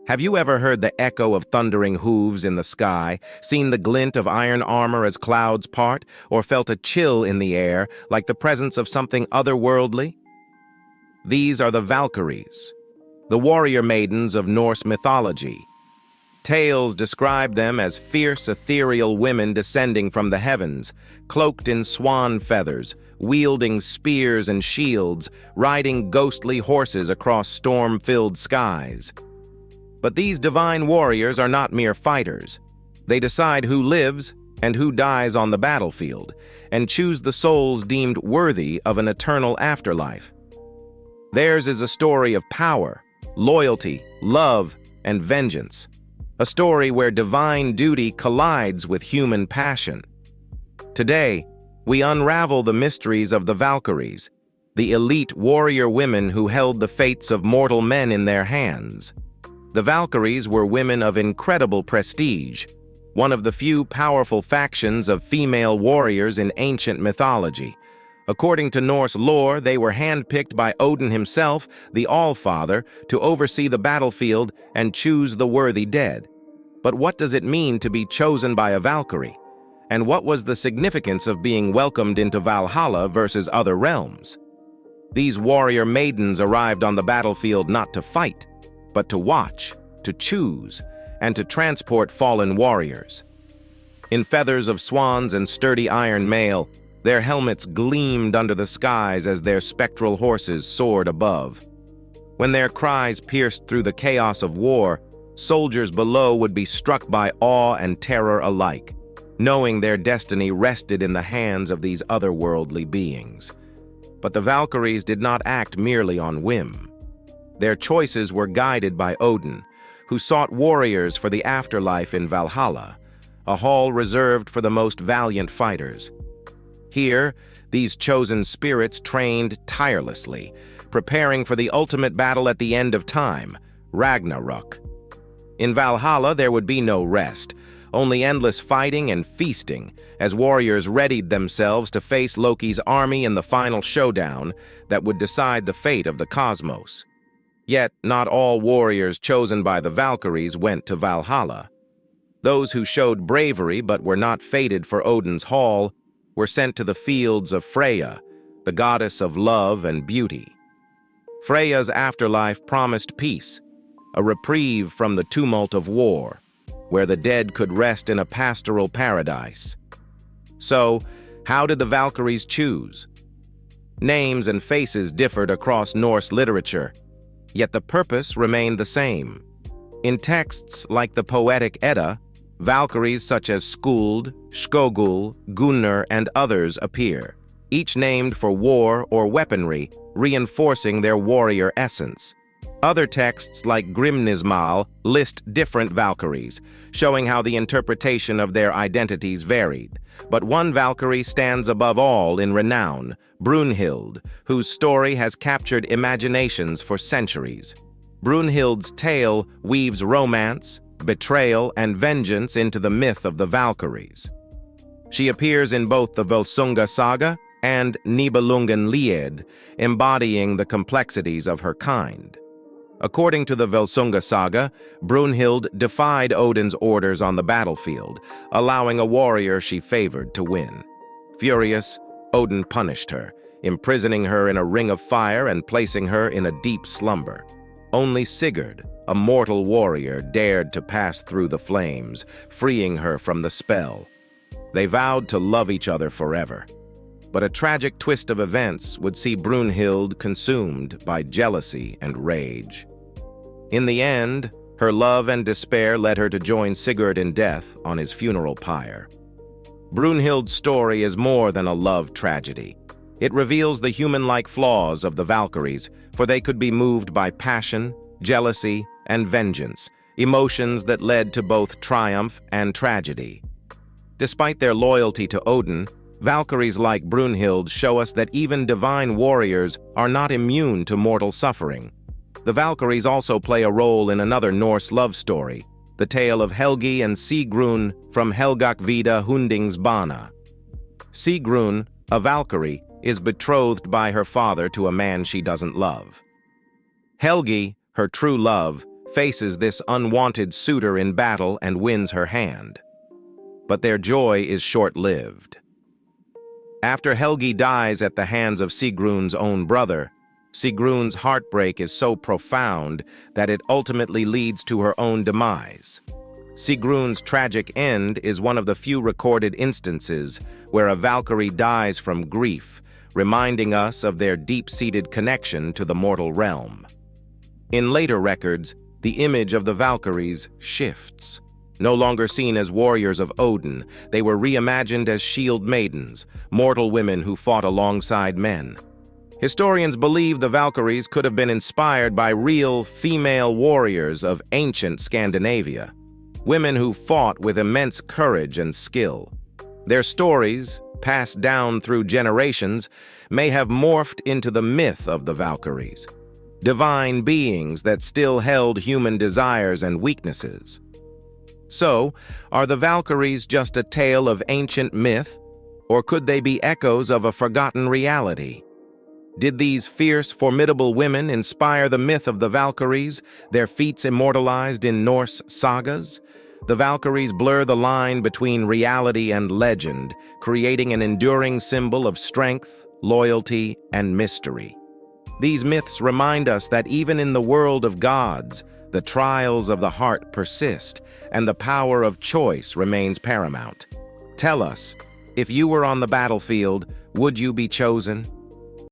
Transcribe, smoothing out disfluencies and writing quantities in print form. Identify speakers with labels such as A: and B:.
A: Have you ever heard the echo of thundering hooves in the sky, seen the glint of iron armor as clouds part, or felt a chill in the air like the presence of something otherworldly? These are the Valkyries, the warrior maidens of Norse mythology. Tales describe them as fierce, ethereal women descending from the heavens, cloaked in swan feathers, wielding spears and shields, riding ghostly horses across storm-filled skies. But these divine warriors are not mere fighters. They decide who lives and who dies on the battlefield, and choose the souls deemed worthy of an eternal afterlife. Theirs is a story of power, loyalty, love, and vengeance. A story where divine duty collides with human passion. Today, we unravel the mysteries of the Valkyries, the elite warrior women who held the fates of mortal men in their hands. The Valkyries were women of incredible prestige, one of the few powerful factions of female warriors in ancient mythology. According to Norse lore, they were handpicked by Odin himself, the All-Father, to oversee the battlefield and choose the worthy dead. But what does it mean to be chosen by a Valkyrie? And what was the significance of being welcomed into Valhalla versus other realms? These warrior maidens arrived on the battlefield not to fight, but to watch, to choose, and to transport fallen warriors. In feathers of swans and sturdy iron mail, their helmets gleamed under the skies as their spectral horses soared above. When their cries pierced through the chaos of war, soldiers below would be struck by awe and terror alike, knowing their destiny rested in the hands of these otherworldly beings. But the Valkyries did not act merely on whim. Their choices were guided by Odin, who sought warriors for the afterlife in Valhalla, a hall reserved for the most valiant fighters. Here, these chosen spirits trained tirelessly, preparing for the ultimate battle at the end of time, Ragnarok. In Valhalla, there would be no rest, only endless fighting and feasting, as warriors readied themselves to face Loki's army in the final showdown that would decide the fate of the cosmos. Yet, not all warriors chosen by the Valkyries went to Valhalla. Those who showed bravery but were not fated for Odin's hall were sent to the fields of Freyja, the goddess of love and beauty. Freyja's afterlife promised peace, a reprieve from the tumult of war, where the dead could rest in a pastoral paradise. So, how did the Valkyries choose? Names and faces differed across Norse literature, yet the purpose remained the same. In texts like the poetic Edda, Valkyries such as Skuld, Skogul, Gunnar, and others appear, each named for war or weaponry, reinforcing their warrior essence. Other texts like Grimnismal list different Valkyries, showing how the interpretation of their identities varied. But one Valkyrie stands above all in renown, Brunhild, whose story has captured imaginations for centuries. Brunhild's tale weaves romance, betrayal, and vengeance into the myth of the Valkyries. She appears in both the Volsunga Saga and Nibelungen Lied, embodying the complexities of her kind. According to the Volsunga Saga, Brunhild defied Odin's orders on the battlefield, allowing a warrior she favored to win. Furious, Odin punished her, imprisoning her in a ring of fire and placing her in a deep slumber. Only Sigurd, a mortal warrior, dared to pass through the flames, freeing her from the spell. They vowed to love each other forever. But a tragic twist of events would see Brunhild consumed by jealousy and rage. In the end, her love and despair led her to join Sigurd in death on his funeral pyre. Brunhild's story is more than a love tragedy. It reveals the human-like flaws of the Valkyries, for they could be moved by passion, jealousy, and vengeance, emotions that led to both triumph and tragedy. Despite their loyalty to Odin, Valkyries like Brunhild show us that even divine warriors are not immune to mortal suffering. The Valkyries also play a role in another Norse love story, the tale of Helgi and Sigrun from Helgakvida Hundingsbana. Sigrun, a Valkyrie, is betrothed by her father to a man she doesn't love. Helgi, her true love, faces this unwanted suitor in battle and wins her hand. But their joy is short-lived. After Helgi dies at the hands of Sigrun's own brother, Sigrun's heartbreak is so profound that it ultimately leads to her own demise. Sigrun's tragic end is one of the few recorded instances where a Valkyrie dies from grief, reminding us of their deep-seated connection to the mortal realm. In later records, the image of the Valkyries shifts. No longer seen as warriors of Odin, they were reimagined as shield maidens, mortal women who fought alongside men. Historians believe the Valkyries could have been inspired by real female warriors of ancient Scandinavia, women who fought with immense courage and skill. Their stories, passed down through generations, may have morphed into the myth of the Valkyries, divine beings that still held human desires and weaknesses. So, are the Valkyries just a tale of ancient myth, or could they be echoes of a forgotten reality? Did these fierce, formidable women inspire the myth of the Valkyries, their feats immortalized in Norse sagas? The Valkyries blur the line between reality and legend, creating an enduring symbol of strength, loyalty, and mystery. These myths remind us that even in the world of gods, the trials of the heart persist, and the power of choice remains paramount. Tell us, if you were on the battlefield, would you be chosen?